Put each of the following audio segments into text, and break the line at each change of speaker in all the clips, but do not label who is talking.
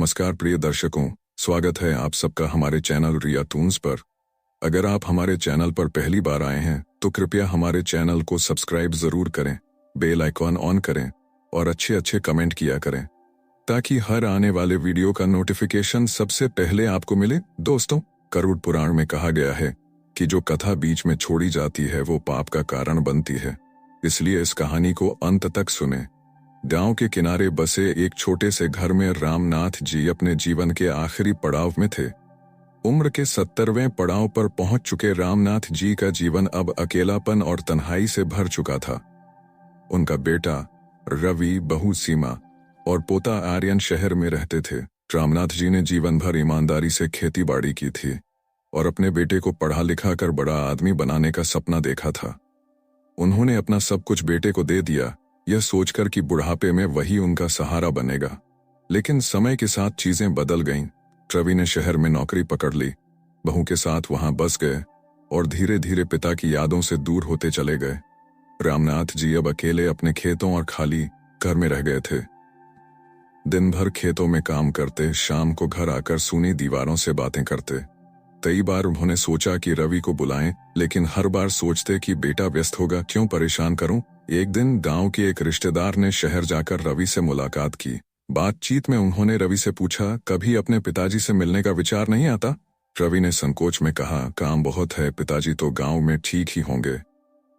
नमस्कार प्रिय दर्शकों, स्वागत है आप सबका हमारे चैनल रिया टून्स पर। अगर आप हमारे चैनल पर पहली बार आए हैं तो कृपया हमारे चैनल को सब्सक्राइब जरूर करें, बेल आइकॉन ऑन करें और अच्छे अच्छे कमेंट किया करें ताकि हर आने वाले वीडियो का नोटिफिकेशन सबसे पहले आपको मिले। दोस्तों, गरुड़ पुराण में कहा गया है कि जो कथा बीच में छोड़ी जाती है वो पाप का कारण बनती है, इसलिए इस कहानी को अंत तक सुने। गांव के किनारे बसे एक छोटे से घर में रामनाथ जी अपने जीवन के आखिरी पड़ाव में थे। उम्र के 70वें पड़ाव पर पहुंच चुके रामनाथ जी का जीवन अब अकेलापन और तन्हाई से भर चुका था। उनका बेटा रवि, बहू सीमा और पोता आर्यन शहर में रहते थे। रामनाथ जी ने जीवन भर ईमानदारी से खेती बाड़ी की थी और अपने बेटे को पढ़ा लिखा कर बड़ा आदमी बनाने का सपना देखा था। उन्होंने अपना सब कुछ बेटे को दे दिया, यह सोचकर कि बुढ़ापे में वही उनका सहारा बनेगा। लेकिन समय के साथ चीजें बदल गईं। रवि ने शहर में नौकरी पकड़ ली, बहू के साथ वहां बस गए और धीरे धीरे पिता की यादों से दूर होते चले गए। रामनाथ जी अब अकेले अपने खेतों और खाली घर में रह गए थे। दिन भर खेतों में काम करते, शाम को घर आकर सूनी दीवारों से बातें करते। कई बार उन्होंने सोचा कि रवि को बुलाएं, लेकिन हर बार सोचते कि बेटा व्यस्त होगा, क्यों परेशान करूं। एक दिन गांव के एक रिश्तेदार ने शहर जाकर रवि से मुलाकात की। बातचीत में उन्होंने रवि से पूछा, कभी अपने पिताजी से मिलने का विचार नहीं आता? रवि ने संकोच में कहा, काम बहुत है, पिताजी तो गांव में ठीक ही होंगे।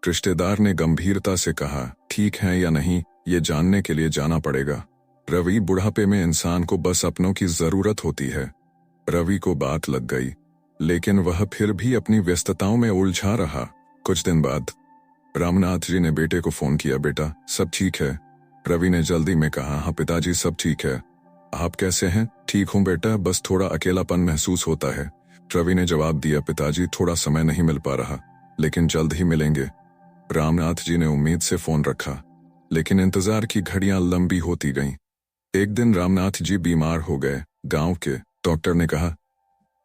रिश्तेदार ने गंभीरता से कहा, ठीक है या नहीं ये जानने के लिए जाना पड़ेगा। रवि, बुढ़ापे में इंसान को बस अपनों की जरूरत होती है। रवि को बात लग गई, लेकिन वह फिर भी अपनी व्यस्तताओं में उलझा रहा। कुछ दिन बाद रामनाथ जी ने बेटे को फोन किया, बेटा सब ठीक है? रवि ने जल्दी में कहा, हाँ पिताजी सब ठीक है। आप कैसे हैं? ठीक हूं बेटा, बस थोड़ा अकेलापन महसूस होता है। रवि ने जवाब दिया, पिताजी थोड़ा समय नहीं मिल पा रहा, लेकिन जल्द ही मिलेंगे। रामनाथ जी ने उम्मीद से फोन रखा, लेकिन इंतजार की घड़ियां लंबी होती गईं। एक दिन रामनाथ जी बीमार हो गए। गांव के डॉक्टर ने कहा,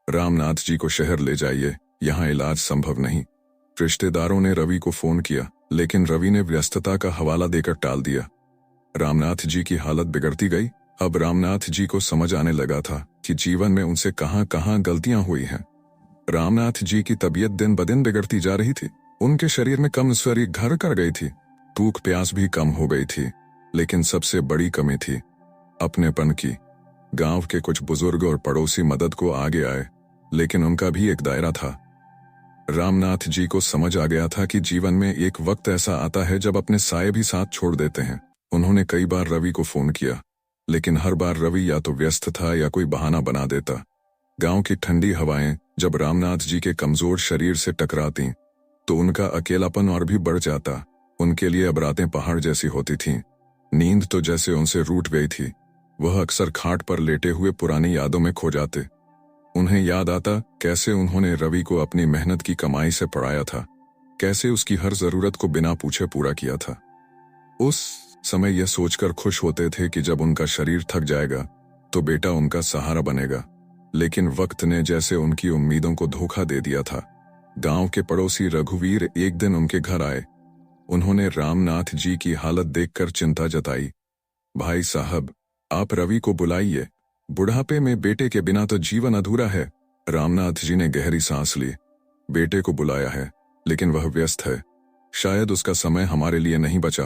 रामनाथ जी को शहर ले जाइए, यहाँ इलाज संभव नहीं। रिश्तेदारों ने रवि को फोन किया, लेकिन रवि ने व्यस्तता का हवाला देकर टाल दिया। रामनाथ जी की हालत बिगड़ती गई। अब रामनाथ जी को समझ आने लगा था कि जीवन में उनसे कहां गलतियां हुई हैं। रामनाथ जी की तबीयत दिन ब दिन बिगड़ती जा रही थी। उनके शरीर में कमजोरी घर कर गई थी, भूख प्यास भी कम हो गई थी, लेकिन सबसे बड़ी कमी थी अपनेपन की। गांव के कुछ बुजुर्ग और पड़ोसी मदद को आगे आए, लेकिन उनका भी एक दायरा था। रामनाथ जी को समझ आ गया था कि जीवन में एक वक्त ऐसा आता है जब अपने साये भी साथ छोड़ देते हैं। उन्होंने कई बार रवि को फोन किया, लेकिन हर बार रवि या तो व्यस्त था या कोई बहाना बना देता। गांव की ठंडी हवाएं जब रामनाथ जी के कमजोर शरीर से टकराती तो उनका अकेलापन और भी बढ़ जाता। उनके लिए अब रातें पहाड़ जैसी होती थीं। नींद तो जैसे उनसे रूठ गई थी। वह अक्सर खाट पर लेटे हुए पुरानी यादों में खो जाते। उन्हें याद आता कैसे उन्होंने रवि को अपनी मेहनत की कमाई से पढ़ाया था, कैसे उसकी हर जरूरत को बिना पूछे पूरा किया था। उस समय यह सोचकर खुश होते थे कि जब उनका शरीर थक जाएगा तो बेटा उनका सहारा बनेगा। लेकिन वक्त ने जैसे उनकी उम्मीदों को धोखा दे दिया था। गांव के पड़ोसी रघुवीर एक दिन उनके घर आए। उन्होंने रामनाथ जी की हालत देखकर चिंता जताई। भाई साहब, आप रवि को बुलाइए, बुढ़ापे में बेटे के बिना तो जीवन अधूरा है। रामनाथ जी ने गहरी सांस ली। बेटे को बुलाया है, लेकिन वह व्यस्त है, शायद उसका समय हमारे लिए नहीं बचा।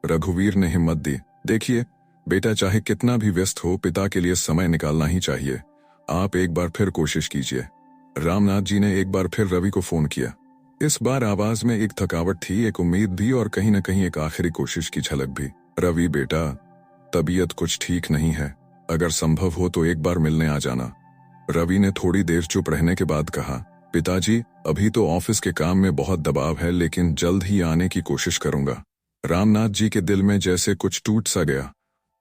रघुवीर ने हिम्मत दी, देखिए बेटा चाहे कितना भी व्यस्त हो, पिता के लिए समय निकालना ही चाहिए। आप एक बार फिर कोशिश कीजिए। रामनाथ जी ने एक बार फिर रवि को फोन किया। इस बार आवाज में एक थकावट थी, एक उम्मीद भी और कहीं न कहीं एक आखिरी कोशिश की झलक भी। रवि बेटा, तबीयत कुछ ठीक नहीं है, अगर संभव हो तो एक बार मिलने आ जाना। रवि ने थोड़ी देर चुप रहने के बाद कहा, पिताजी अभी तो ऑफिस के काम में बहुत दबाव है, लेकिन जल्द ही आने की कोशिश करूंगा। रामनाथ जी के दिल में जैसे कुछ टूट सा गया।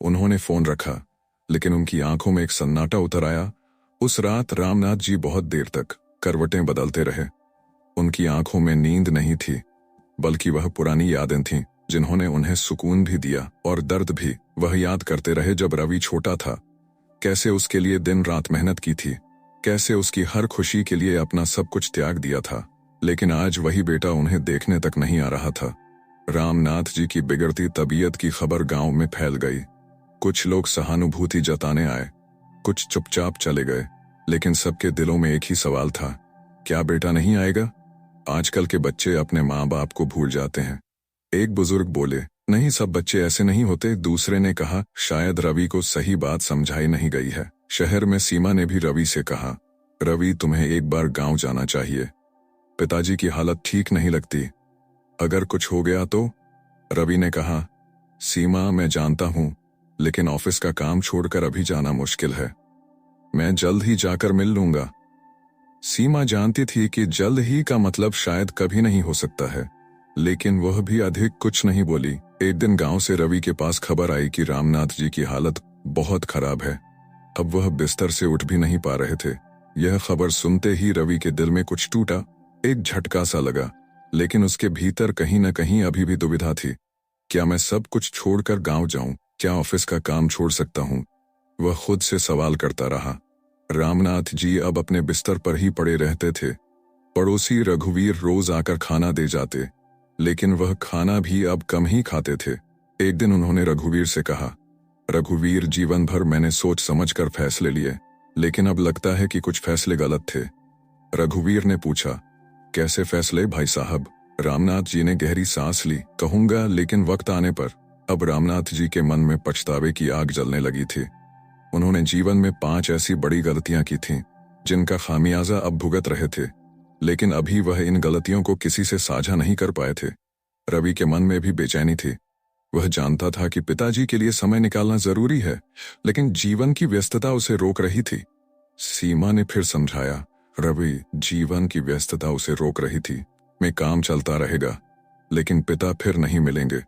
उन्होंने फोन रखा, लेकिन उनकी आंखों में एक सन्नाटा उतर आया। उस रात रामनाथ जी बहुत देर तक करवटें बदलते रहे। उनकी आंखों में नींद नहीं थी, बल्कि वह पुरानी यादें थीं जिन्होंने उन्हें सुकून भी दिया और दर्द भी। वह याद करते रहे जब रवि छोटा था, कैसे उसके लिए दिन रात मेहनत की थी, कैसे उसकी हर खुशी के लिए अपना सब कुछ त्याग दिया था। लेकिन आज वही बेटा उन्हें देखने तक नहीं आ रहा था। रामनाथ जी की बिगड़ती तबीयत की खबर गांव में फैल गई। कुछ लोग सहानुभूति जताने आए, कुछ चुपचाप चले गए, लेकिन सबके दिलों में एक ही सवाल था, क्या बेटा नहीं आएगा? आजकल के बच्चे अपने माँ बाप को भूल जाते हैं। एक बुजुर्ग बोले, नहीं, सब बच्चे ऐसे नहीं होते। दूसरे ने कहा, शायद रवि को सही बात समझाई नहीं गई है। शहर में सीमा ने भी रवि से कहा, रवि तुम्हें एक बार गांव जाना चाहिए, पिताजी की हालत ठीक नहीं लगती, अगर कुछ हो गया तो? रवि ने कहा, सीमा मैं जानता हूं, लेकिन ऑफिस का काम छोड़कर अभी जाना मुश्किल है, मैं जल्द ही जाकर मिल लूंगा। सीमा जानती थी कि जल्द ही का मतलब शायद कभी नहीं हो सकता है, लेकिन वह भी अधिक कुछ नहीं बोली। एक दिन गांव से रवि के पास खबर आई कि रामनाथ जी की हालत बहुत खराब है, अब वह बिस्तर से उठ भी नहीं पा रहे थे। यह खबर सुनते ही रवि के दिल में कुछ टूटा, एक झटका सा लगा, लेकिन उसके भीतर कहीं न कहीं अभी भी दुविधा थी। क्या मैं सब कुछ छोड़कर गांव जाऊं? क्या ऑफिस का काम छोड़ सकता हूं? वह खुद से सवाल करता रहा। रामनाथ जी अब अपने बिस्तर पर ही पड़े रहते थे। पड़ोसी रघुवीर रोज आकर खाना दे जाते, लेकिन वह खाना भी अब कम ही खाते थे। एक दिन उन्होंने रघुवीर से कहा, रघुवीर, जीवन भर मैंने सोच समझकर फैसले लिए, लेकिन अब लगता है कि कुछ फैसले गलत थे। रघुवीर ने पूछा, कैसे फैसले भाई साहब? रामनाथ जी ने गहरी सांस ली। कहूंगा, लेकिन वक्त आने पर। अब रामनाथ जी के मन में पछतावे की आग जलने लगी थी। उन्होंने जीवन में 5 ऐसी बड़ी गलतियां की थीं, जिनका खामियाजा अब भुगत रहे थे, लेकिन अभी वह इन गलतियों को किसी से साझा नहीं कर पाए थे। रवि के मन में भी बेचैनी थी। वह जानता था कि पिताजी के लिए समय निकालना जरूरी है, लेकिन जीवन की व्यस्तता उसे रोक रही थी। सीमा ने फिर समझाया, रवि, जीवन की व्यस्तता उसे रोक रही थी, मैं काम चलता रहेगा, लेकिन पिता फिर नहीं मिलेंगे।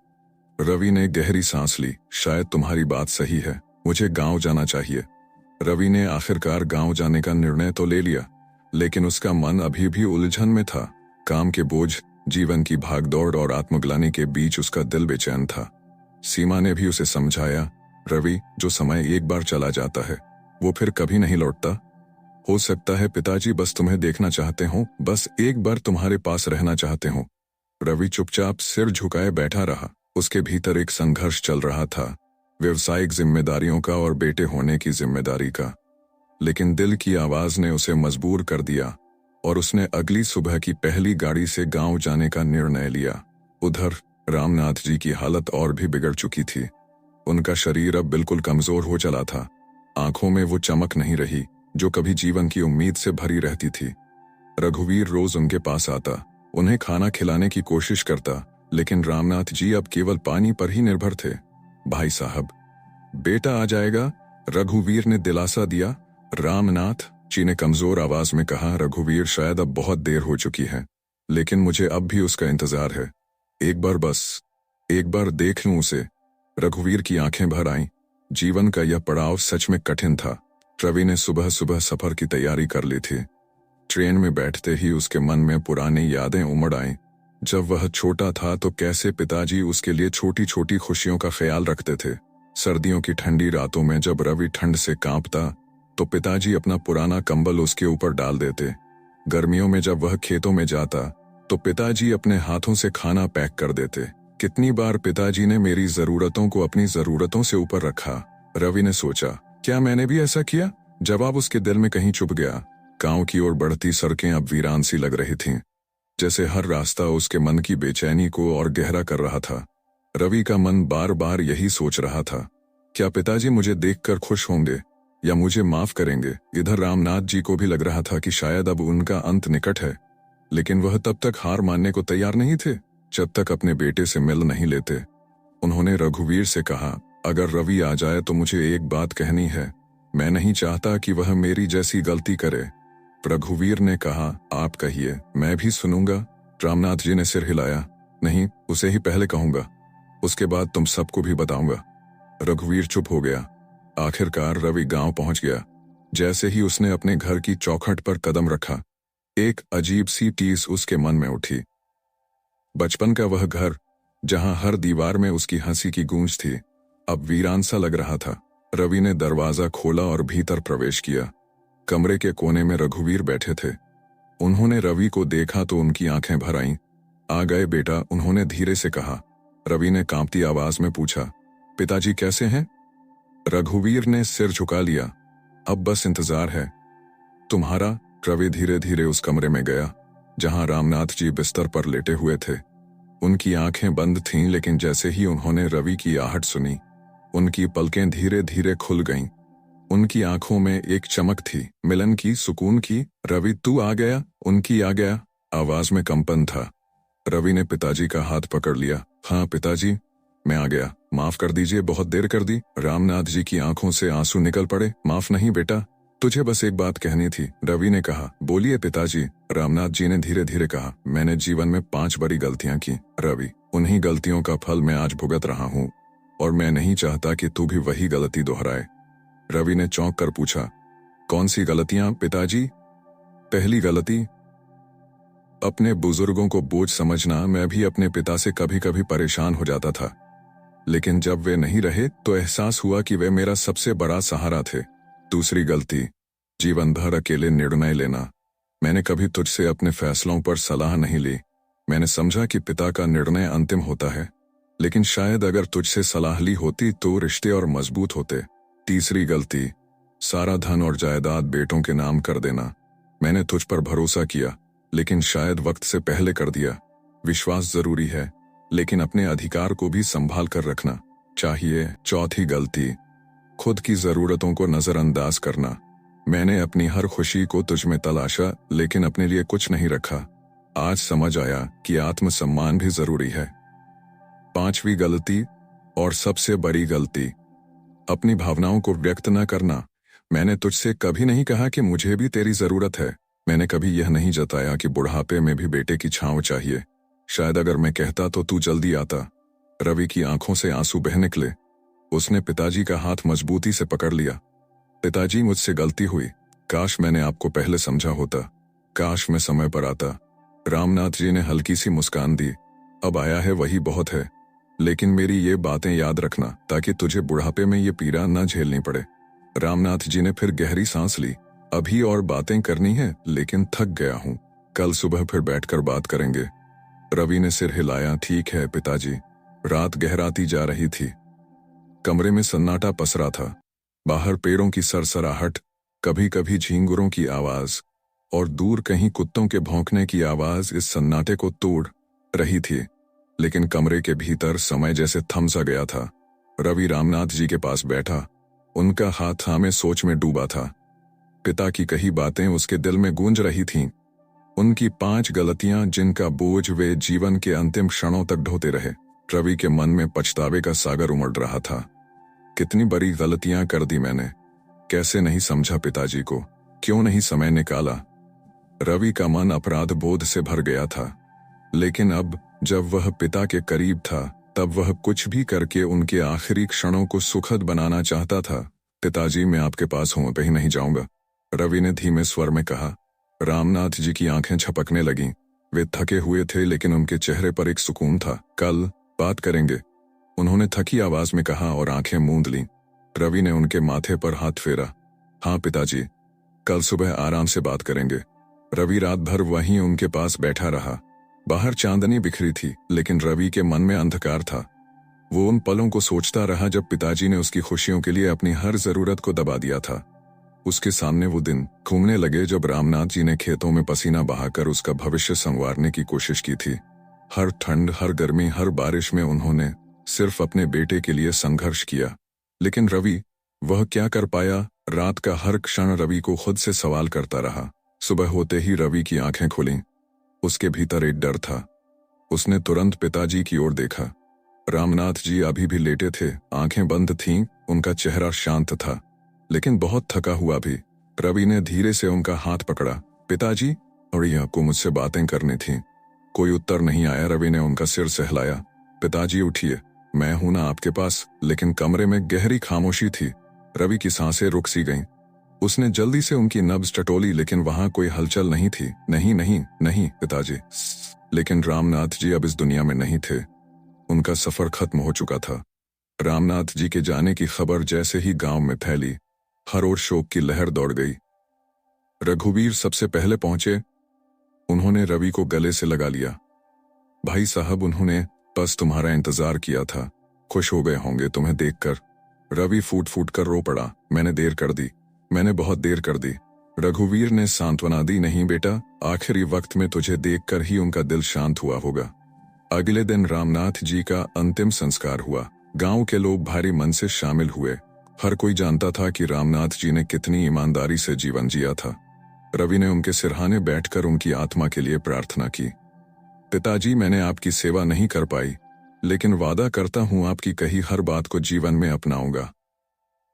रवि ने गहरी सांस ली। शायद तुम्हारी बात सही है, मुझे गांव जाना चाहिए। रवि ने आखिरकार गांव जाने का निर्णय तो ले लिया, लेकिन उसका मन अभी भी उलझन में था। काम के बोझ, जीवन की भागदौड़ और आत्मग्लानि के बीच उसका दिल बेचैन था। सीमा ने भी उसे समझाया, रवि, जो समय एक बार चला जाता है वो फिर कभी नहीं लौटता। हो सकता है पिताजी बस तुम्हें देखना चाहते हो, बस एक बार तुम्हारे पास रहना चाहते हो। रवि चुपचाप सिर झुकाए बैठा रहा। उसके भीतर एक संघर्ष चल रहा था, व्यवसायिक जिम्मेदारियों का और बेटे होने की जिम्मेदारी का। लेकिन दिल की आवाज ने उसे मजबूर कर दिया और उसने अगली सुबह की पहली गाड़ी से गांव जाने का निर्णय लिया। उधर रामनाथ जी की हालत और भी बिगड़ चुकी थी। उनका शरीर अब बिल्कुल कमजोर हो चला था। आंखों में वो चमक नहीं रही जो कभी जीवन की उम्मीद से भरी रहती थी। रघुवीर रोज उनके पास आता, उन्हें खाना खिलाने की कोशिश करता, लेकिन रामनाथ जी अब केवल पानी पर ही निर्भर थे। भाई साहब, बेटा आ जाएगा, रघुवीर ने दिलासा दिया। रामनाथ जी ने कमजोर आवाज में कहा, रघुवीर, शायद अब बहुत देर हो चुकी है, लेकिन मुझे अब भी उसका इंतजार है। एक बार, बस एक बार देख लूं उसे। रघुवीर की आंखें भर आईं। जीवन का यह पड़ाव सच में कठिन था। रवि ने सुबह सुबह सफर की तैयारी कर ली थी। ट्रेन में बैठते ही उसके मन में पुरानी यादें उमड़ आईं। जब वह छोटा था तो कैसे पिताजी उसके लिए छोटी छोटी खुशियों का ख्याल रखते थे। सर्दियों की ठंडी रातों में जब रवि ठंड से कांपता तो पिताजी अपना पुराना कंबल उसके ऊपर डाल देते। गर्मियों में जब वह खेतों में जाता तो पिताजी अपने हाथों से खाना पैक कर देते। कितनी बार पिताजी ने मेरी जरूरतों को अपनी जरूरतों से ऊपर रखा। रवि ने सोचा, क्या मैंने भी ऐसा किया? जवाब उसके दिल में कहीं छुप गया। गांव की ओर बढ़ती सड़कें अब वीरान सी लग रही थीं, जैसे हर रास्ता उसके मन की बेचैनी को और गहरा कर रहा था। रवि का मन बार बार यही सोच रहा था, क्या पिताजी मुझे देखकर खुश होंगे या मुझे माफ करेंगे? इधर रामनाथ जी को भी लग रहा था कि शायद अब उनका अंत निकट है, लेकिन वह तब तक हार मानने को तैयार नहीं थे जब तक अपने बेटे से मिल नहीं लेते। उन्होंने रघुवीर से कहा, अगर रवि आ जाए तो मुझे एक बात कहनी है, मैं नहीं चाहता कि वह मेरी जैसी गलती करे। रघुवीर ने कहा, आप कहिए, मैं भी सुनूंगा। रामनाथ जी ने सिर हिलाया, नहीं, उसे ही पहले कहूंगा, उसके बाद तुम सबको भी बताऊंगा। रघुवीर चुप हो गया। आखिरकार रवि गांव पहुंच गया। जैसे ही उसने अपने घर की चौखट पर कदम रखा, एक अजीब सी टीस उसके मन में उठी। बचपन का वह घर, जहां हर दीवार में उसकी हंसी की गूंज थी, अब वीरान सा लग रहा था। रवि ने दरवाजा खोला और भीतर प्रवेश किया। कमरे के कोने में रघुवीर बैठे थे। उन्होंने रवि को देखा तो उनकी आंखें भर आईं। आ गए बेटा, उन्होंने धीरे से कहा। रवि ने कांपती आवाज में पूछा, पिताजी कैसे हैं? रघुवीर ने सिर झुका लिया। अब बस इंतजार है तुम्हारा। रवि धीरे धीरे उस कमरे में गया जहां रामनाथ जी बिस्तर पर लेटे हुए थे। उनकी आंखें बंद थीं, लेकिन जैसे ही उन्होंने रवि की आहट सुनी, उनकी पलकें धीरे धीरे खुल गईं। उनकी आंखों में एक चमक थी, मिलन की, सुकून की। रवि तू आ गया? उनकी आ गया आवाज में कंपन था। रवि ने पिताजी का हाथ पकड़ लिया। हाँ पिताजी, मैं आ गया। माफ कर दीजिए, बहुत देर कर दी। रामनाथ जी की आंखों से आंसू निकल पड़े। माफ नहीं बेटा, तुझे बस एक बात कहनी थी, रवि ने कहा। बोलिए पिताजी, रामनाथ जी ने धीरे धीरे कहा। मैंने जीवन में 5 बड़ी गलतियां की रवि। उन्हीं गलतियों का फल मैं आज भुगत रहा हूं, और मैं नहीं चाहता कि तू भी वही गलती दोहराए। रवि ने चौंक कर पूछा, कौन सी गलतियां पिताजी? पहली गलती, अपने बुजुर्गों को बोझ समझना। मैं भी अपने पिता से कभी कभी परेशान हो जाता था, लेकिन जब वे नहीं रहे तो एहसास हुआ कि वे मेरा सबसे बड़ा सहारा थे। दूसरी गलती, जीवन भर अकेले निर्णय लेना। मैंने कभी तुझसे अपने फैसलों पर सलाह नहीं ली। मैंने समझा कि पिता का निर्णय अंतिम होता है, लेकिन शायद अगर तुझसे सलाह ली होती तो रिश्ते और मजबूत होते। तीसरी गलती, सारा धन और जायदाद बेटों के नाम कर देना। मैंने तुझ पर भरोसा किया, लेकिन शायद वक्त से पहले कर दिया। विश्वास जरूरी है, लेकिन अपने अधिकार को भी संभाल कर रखना चाहिए। चौथी गलती, खुद की जरूरतों को नजरअंदाज करना। मैंने अपनी हर खुशी को तुझ में तलाशा, लेकिन अपने लिए कुछ नहीं रखा। आज समझ आया कि आत्मसम्मान भी जरूरी है। पांचवी गलती और सबसे बड़ी गलती, अपनी भावनाओं को व्यक्त न करना। मैंने तुझसे कभी नहीं कहा कि मुझे भी तेरी जरूरत है। मैंने कभी यह नहीं जताया कि बुढ़ापे में भी बेटे की छांव चाहिए। शायद अगर मैं कहता तो तू जल्दी आता। रवि की आंखों से आंसू बह निकले। उसने पिताजी का हाथ मजबूती से पकड़ लिया। पिताजी, मुझसे गलती हुई। काश मैंने आपको पहले समझा होता। काश मैं समय पर आता। रामनाथ जी ने हल्की सी मुस्कान दी। अब आया है वही बहुत है, लेकिन मेरी ये बातें याद रखना, ताकि तुझे बुढ़ापे में ये पीड़ा न झेलनी पड़े। रामनाथ जी ने फिर गहरी सांस ली। अभी और बातें करनी है, लेकिन थक गया हूं। कल सुबह फिर बैठकर बात करेंगे। रवि ने सिर हिलाया। ठीक है पिताजी। रात गहराती जा रही थी। कमरे में सन्नाटा पसरा था। बाहर पेड़ों की सरसराहट, कभी कभी झींगुरों की आवाज और दूर कहीं कुत्तों के भौंकने की आवाज इस सन्नाटे को तोड़ रही थी। लेकिन कमरे के भीतर समय जैसे थम सा गया था। रवि रामनाथ जी के पास बैठा। उनका हाथ थामे सोच में डूबा था। पिता की कही बातें उसके दिल में गूंज रही थीं। उनकी 5 गलतियां, जिनका बोझ वे जीवन के अंतिम क्षणों तक ढोते रहे। रवि के मन में पछतावे का सागर उमड़ रहा था। कितनी बड़ी गलतियां कर दी मैंने। कैसे नहीं समझा पिताजी को, क्यों नहीं समय निकाला। रवि का मन अपराध बोध से भर गया था। लेकिन अब जब वह पिता के करीब था, तब वह कुछ भी करके उनके आखिरी क्षणों को सुखद बनाना चाहता था। पिताजी, मैं आपके पास हूं, कहीं नहीं जाऊंगा, रवि ने धीमे स्वर में कहा। रामनाथ जी की आंखें झपकने लगीं। वे थके हुए थे, लेकिन उनके चेहरे पर एक सुकून था। कल बात करेंगे, उन्होंने थकी आवाज में कहा और आंखें मूंद लीं। रवि ने उनके माथे पर हाथ फेरा। हाँ पिताजी, कल सुबह आराम से बात करेंगे। रवि रात भर वहीं उनके पास बैठा रहा। बाहर चांदनी बिखरी थी, लेकिन रवि के मन में अंधकार था। वो उन पलों को सोचता रहा जब पिताजी ने उसकी खुशियों के लिए अपनी हर जरूरत को दबा दिया था। उसके सामने वो दिन घूमने लगे जब रामनाथ जी ने खेतों में पसीना बहाकर उसका भविष्य संवारने की कोशिश की थी। हर ठंड, हर गर्मी, हर बारिश में उन्होंने सिर्फ अपने बेटे के लिए संघर्ष किया। लेकिन रवि, वह क्या कर पाया? रात का हर क्षण रवि को खुद से सवाल करता रहा। सुबह होते ही रवि की आंखें खुलीं। उसके भीतर एक डर था। उसने तुरंत पिताजी की ओर देखा। रामनाथ जी अभी भी लेटे थे, आंखें बंद थीं, उनका चेहरा शांत था, लेकिन बहुत थका हुआ भी। रवि ने धीरे से उनका हाथ पकड़ा। पिताजी, और यह को मुझसे बातें करनी थी। कोई उत्तर नहीं आया। रवि ने उनका सिर सहलाया। पिताजी उठिए, मैं हूं ना आपके पास। लेकिन कमरे में गहरी खामोशी थी। रवि की सांसें रुक सी गईं। उसने जल्दी से उनकी नब्ज टटोली, लेकिन वहां कोई हलचल नहीं थी। नहीं नहीं नहीं पिताजी। लेकिन रामनाथ जी अब इस दुनिया में नहीं थे। उनका सफर खत्म हो चुका था। रामनाथ जी के जाने की खबर जैसे ही गांव में फैली, हर ओर शोक की लहर दौड़ गई। रघुवीर सबसे पहले पहुंचे। उन्होंने रवि को गले से लगा लिया। भाई साहब, उन्होंने बस तुम्हारा इंतजार किया था। खुश हो गए होंगे तुम्हें देखकर। रवि फूट फूट कर रो पड़ा। मैंने देर कर दी। मैंने बहुत देर कर दी। रघुवीर ने सांत्वना दी, नहीं बेटा, आखिरी वक्त में तुझे देखकर ही उनका दिल शांत हुआ होगा। अगले दिन रामनाथ जी का अंतिम संस्कार हुआ। गांव के लोग भारी मन से शामिल हुए। हर कोई जानता था कि रामनाथ जी ने कितनी ईमानदारी से जीवन जिया था। रवि ने उनके सिरहाने बैठकर उनकी आत्मा के लिए प्रार्थना की। पिताजी, मैंने आपकी सेवा नहीं कर पाई, लेकिन वादा करता हूं आपकी कही हर बात को जीवन में अपनाऊंगा।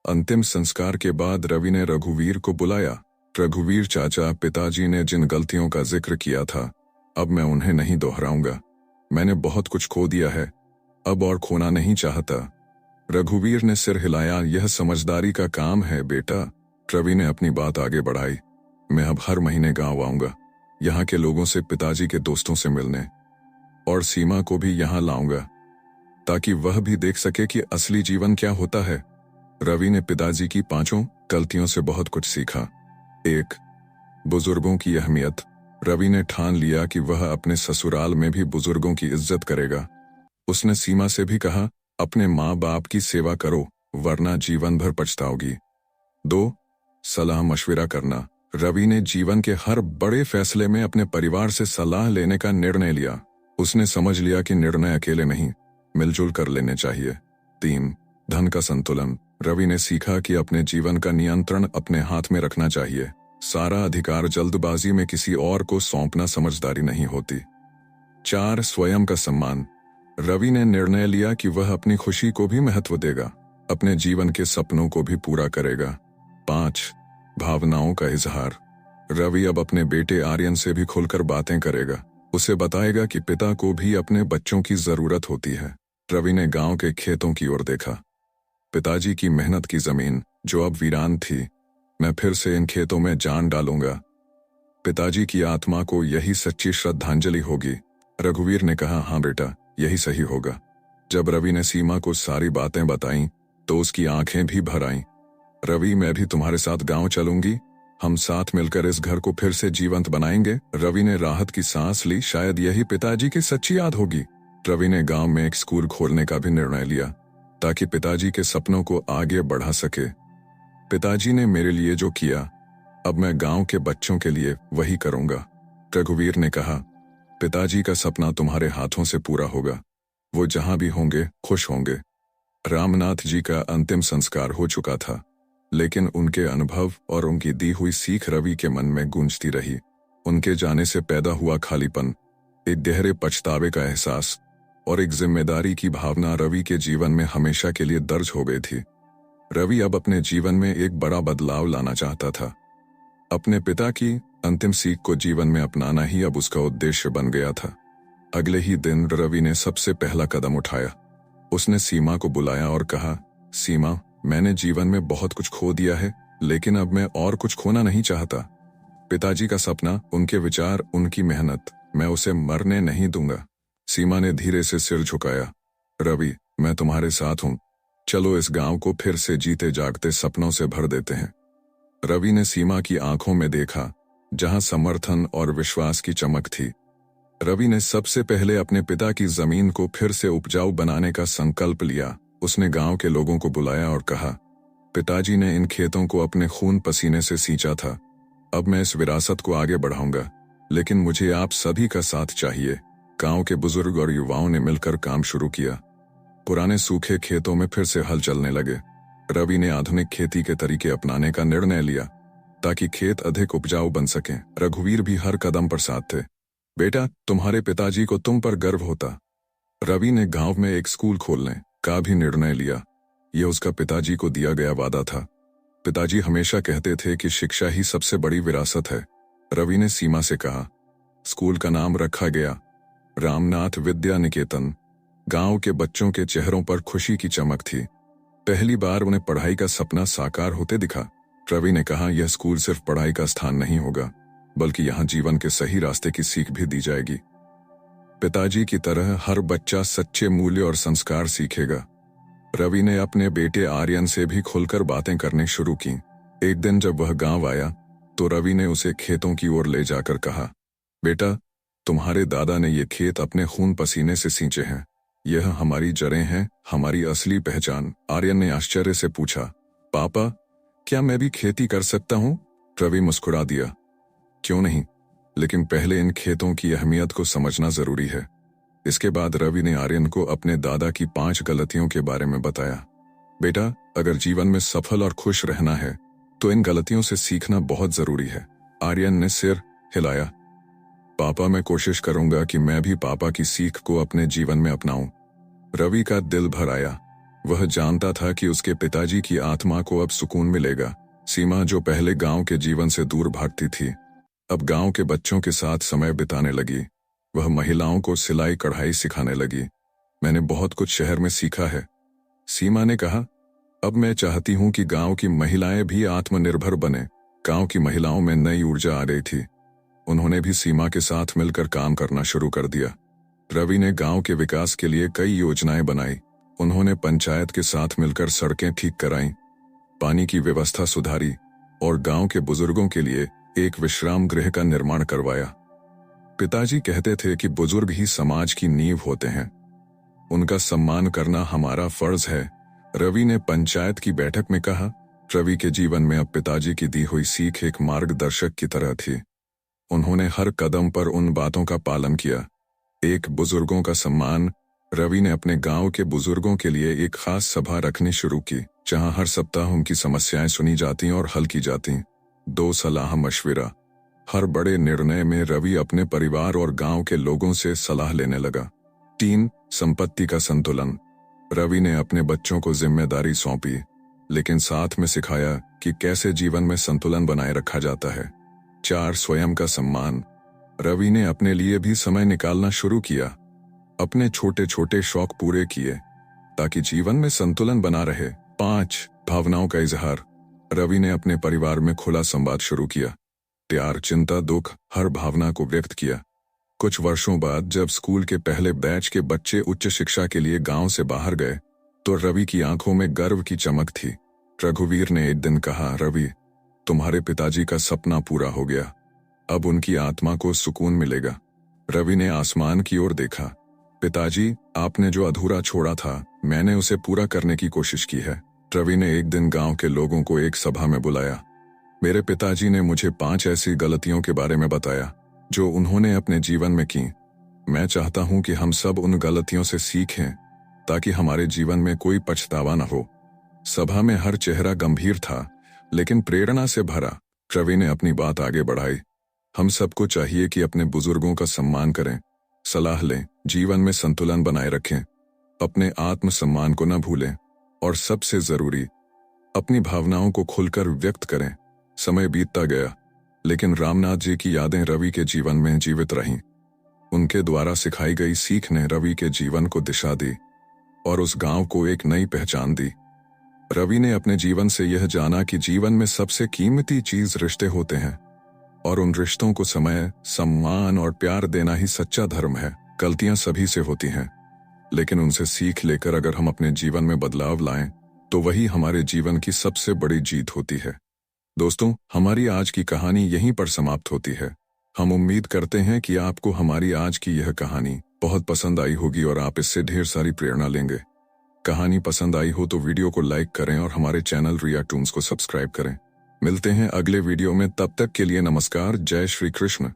अंतिम संस्कार के बाद रवि ने रघुवीर को बुलाया। रघुवीर चाचा, पिताजी ने जिन गलतियों का जिक्र किया था, अब मैं उन्हें नहीं दोहराऊंगा। मैंने बहुत कुछ खो दिया है, अब और खोना नहीं चाहता। रघुवीर ने सिर हिलाया, यह समझदारी का काम है बेटा। रवि ने अपनी बात आगे बढ़ाई। मैं अब हर महीने गांव आऊंगा, यहाँ के लोगों से, पिताजी के दोस्तों से मिलने, और सीमा को भी यहाँ लाऊंगा ताकि वह भी देख सके कि असली जीवन क्या होता है। रवि ने पिताजी की 5 गलतियों से बहुत कुछ सीखा। 1. बुजुर्गों की अहमियत। रवि ने ठान लिया कि वह अपने ससुराल में भी बुजुर्गों की इज्जत करेगा। उसने सीमा से भी कहा, अपने माँ बाप की सेवा करो, वरना जीवन भर पछताओगी। 2. सलाह मशविरा करना। रवि ने जीवन के हर बड़े फैसले में अपने परिवार से सलाह लेने का निर्णय लिया। उसने समझ लिया कि निर्णय अकेले नहीं, मिलजुल कर लेने चाहिए। 3. धन का संतुलन। रवि ने सीखा कि अपने जीवन का नियंत्रण अपने हाथ में रखना चाहिए। सारा अधिकार जल्दबाजी में किसी और को सौंपना समझदारी नहीं होती। 4. स्वयं का सम्मान। रवि ने निर्णय लिया कि वह अपनी खुशी को भी महत्व देगा, अपने जीवन के सपनों को भी पूरा करेगा। 5. भावनाओं का इजहार। रवि अब अपने बेटे आर्यन से भी खुलकर बातें करेगा। उसे बताएगा कि पिता को भी अपने बच्चों की जरूरत होती है। रवि ने गांव के खेतों की ओर देखा। पिताजी की मेहनत की जमीन जो अब वीरान थी, मैं फिर से इन खेतों में जान डालूंगा। पिताजी की आत्मा को यही सच्ची श्रद्धांजलि होगी। रघुवीर ने कहा, हाँ बेटा, यही सही होगा। जब रवि ने सीमा को सारी बातें बताईं, तो उसकी आंखें भी भर आईं। रवि, मैं भी तुम्हारे साथ गांव चलूंगी, हम साथ मिलकर इस घर को फिर से जीवंत बनाएंगे। रवि ने राहत की सांस ली, शायद यही पिताजी की सच्ची याद होगी। रवि ने गांव में एक स्कूल खोलने का भी निर्णय लिया, ताकि पिताजी के सपनों को आगे बढ़ा सके। पिताजी ने मेरे लिए जो किया, अब मैं गांव के बच्चों के लिए वही करूंगा। रघुवीर ने कहा, पिताजी का सपना तुम्हारे हाथों से पूरा होगा। वो जहां भी होंगे खुश होंगे। रामनाथ जी का अंतिम संस्कार हो चुका था, लेकिन उनके अनुभव और उनकी दी हुई सीख रवि के मन में गूंजती रही। उनके जाने से पैदा हुआ खालीपन, एक गहरे पछतावे का एहसास और एक जिम्मेदारी की भावना रवि के जीवन में हमेशा के लिए दर्ज हो गई थी। रवि अब अपने जीवन में एक बड़ा बदलाव लाना चाहता था। अपने पिता की अंतिम सीख को जीवन में अपनाना ही अब उसका उद्देश्य बन गया था। अगले ही दिन रवि ने सबसे पहला कदम उठाया। उसने सीमा को बुलाया और कहा, सीमा, मैंने जीवन में बहुत कुछ खो दिया है, लेकिन अब मैं और कुछ खोना नहीं चाहता। पिताजी का सपना, उनके विचार, उनकी मेहनत, मैं उसे मरने नहीं दूंगा। सीमा ने धीरे से सिर झुकाया। रवि, मैं तुम्हारे साथ हूं, चलो इस गांव को फिर से जीते जागते सपनों से भर देते हैं। रवि ने सीमा की आंखों में देखा, जहां समर्थन और विश्वास की चमक थी। रवि ने सबसे पहले अपने पिता की जमीन को फिर से उपजाऊ बनाने का संकल्प लिया। उसने गांव के लोगों को बुलाया और कहा, पिताजी ने इन खेतों को अपने खून पसीने से सींचा था। अब मैं इस विरासत को आगे बढ़ाऊंगा, लेकिन मुझे आप सभी का साथ चाहिए। गांव के बुजुर्ग और युवाओं ने मिलकर काम शुरू किया। पुराने सूखे खेतों में फिर से हल चलने लगे। रवि ने आधुनिक खेती के तरीके अपनाने का निर्णय लिया, ताकि खेत अधिक उपजाऊ बन सकें। रघुवीर भी हर कदम पर साथ थे। बेटा, तुम्हारे पिताजी को तुम पर गर्व होता। रवि ने गांव में एक स्कूल खोलने का भी निर्णय लिया। यह उसका पिताजी को दिया गया वादा था। पिताजी हमेशा कहते थे कि शिक्षा ही सबसे बड़ी विरासत है। रवि ने सीमा से कहा। स्कूल का नाम रखा गया रामनाथ विद्या निकेतन। गांव के बच्चों के चेहरों पर खुशी की चमक थी। पहली बार उन्हें पढ़ाई का सपना साकार होते दिखा। रवि ने कहा, यह स्कूल सिर्फ पढ़ाई का स्थान नहीं होगा, बल्कि यहाँ जीवन के सही रास्ते की सीख भी दी जाएगी। पिताजी की तरह हर बच्चा सच्चे मूल्य और संस्कार सीखेगा। रवि ने अपने बेटे आर्यन से भी खुलकर बातें करनी शुरू की। एक दिन जब वह गांव आया, तो रवि ने उसे खेतों की ओर ले जाकर कहा, बेटा, तुम्हारे दादा ने ये खेत अपने खून पसीने से सींचे हैं। यह हमारी जड़ें हैं, हमारी असली पहचान। आर्यन ने आश्चर्य से पूछा, पापा, क्या मैं भी खेती कर सकता हूँ? रवि मुस्कुरा दिया। क्यों नहीं, लेकिन पहले इन खेतों की अहमियत को समझना जरूरी है। इसके बाद रवि ने आर्यन को अपने दादा की 5 गलतियों के बारे में बताया। बेटा, अगर जीवन में सफल और खुश रहना है तो इन गलतियों से सीखना बहुत जरूरी है। आर्यन ने सिर हिलाया। पापा, मैं कोशिश करूंगा कि मैं भी पापा की सीख को अपने जीवन में अपनाऊं। रवि का दिल भर आया। वह जानता था कि उसके पिताजी की आत्मा को अब सुकून मिलेगा। सीमा, जो पहले गांव के जीवन से दूर भागती थी, अब गांव के बच्चों के साथ समय बिताने लगी। वह महिलाओं को सिलाई कढ़ाई सिखाने लगी। मैंने बहुत कुछ शहर में सीखा है, सीमा ने कहा। अब मैं चाहती हूं कि गांव की महिलाएं भी आत्मनिर्भर बने। गांव की महिलाओं में नई ऊर्जा आ गई थी। उन्होंने भी सीमा के साथ मिलकर काम करना शुरू कर दिया। रवि ने गांव के विकास के लिए कई योजनाएं बनाई। उन्होंने पंचायत के साथ मिलकर सड़कें ठीक कराईं, पानी की व्यवस्था सुधारी और गांव के बुजुर्गों के लिए एक विश्राम गृह का निर्माण करवाया। पिताजी कहते थे कि बुजुर्ग ही समाज की नींव होते हैं, उनका सम्मान करना हमारा फर्ज है, रवि ने पंचायत की बैठक में कहा। रवि के जीवन में अब पिताजी की दी हुई सीख एक मार्गदर्शक की तरह थी। उन्होंने हर कदम पर उन बातों का पालन किया। एक, बुजुर्गों का सम्मान। रवि ने अपने गांव के बुजुर्गों के लिए एक खास सभा रखनी शुरू की, जहां हर सप्ताह उनकी समस्याएं सुनी जाती और हल की जाती। 2, सलाह मशविरा। हर बड़े निर्णय में रवि अपने परिवार और गांव के लोगों से सलाह लेने लगा। 3, संपत्ति का संतुलन। रवि ने अपने बच्चों को जिम्मेदारी सौंपी, लेकिन साथ में सिखाया कि कैसे जीवन में संतुलन बनाए रखा जाता है। 4, स्वयं का सम्मान। रवि ने अपने लिए भी समय निकालना शुरू किया, अपने छोटे छोटे शौक पूरे किए ताकि जीवन में संतुलन बना रहे। 5, भावनाओं का इजहार। रवि ने अपने परिवार में खुला संवाद शुरू किया। प्यार, चिंता, दुख, हर भावना को व्यक्त किया। कुछ वर्षों बाद जब स्कूल के पहले बैच के बच्चे उच्च शिक्षा के लिए गांव से बाहर गए तो रवि की आंखों में गर्व की चमक थी। रघुवीर ने एक दिन कहा, रवि, तुम्हारे पिताजी का सपना पूरा हो गया, अब उनकी आत्मा को सुकून मिलेगा। रवि ने आसमान की ओर देखा। पिताजी, आपने जो अधूरा छोड़ा था, मैंने उसे पूरा करने की कोशिश की है। रवि ने एक दिन गांव के लोगों को एक सभा में बुलाया। मेरे पिताजी ने मुझे 5 ऐसी गलतियों के बारे में बताया जो उन्होंने अपने जीवन में की। मैं चाहता हूं कि हम सब उन गलतियों से सीखें ताकि हमारे जीवन में कोई पछतावा न हो। सभा में हर चेहरा गंभीर था, लेकिन प्रेरणा से भरा। रवि ने अपनी बात आगे बढ़ाई। हम सबको चाहिए कि अपने बुजुर्गों का सम्मान करें, सलाह लें, जीवन में संतुलन बनाए रखें, अपने आत्मसम्मान को न भूलें और सबसे जरूरी, अपनी भावनाओं को खुलकर व्यक्त करें। समय बीतता गया, लेकिन रामनाथ जी की यादें रवि के जीवन में जीवित रहीं। उनके द्वारा सिखाई गई सीख ने रवि के जीवन को दिशा दी और उस गांव को एक नई पहचान दी। रवि ने अपने जीवन से यह जाना कि जीवन में सबसे कीमती चीज रिश्ते होते हैं और उन रिश्तों को समय, सम्मान और प्यार देना ही सच्चा धर्म है। गलतियां सभी से होती हैं, लेकिन उनसे सीख लेकर अगर हम अपने जीवन में बदलाव लाएं तो वही हमारे जीवन की सबसे बड़ी जीत होती है। दोस्तों, हमारी आज की कहानी यहीं पर समाप्त होती है। हम उम्मीद करते हैं कि आपको हमारी आज की यह कहानी बहुत पसंद आई होगी और आप इससे ढेर सारी प्रेरणा लेंगे। कहानी पसंद आई हो तो वीडियो को लाइक करें और हमारे चैनल रिया टून्स को सब्सक्राइब करें। मिलते हैं अगले वीडियो में, तब तक के लिए नमस्कार। जय श्री कृष्ण।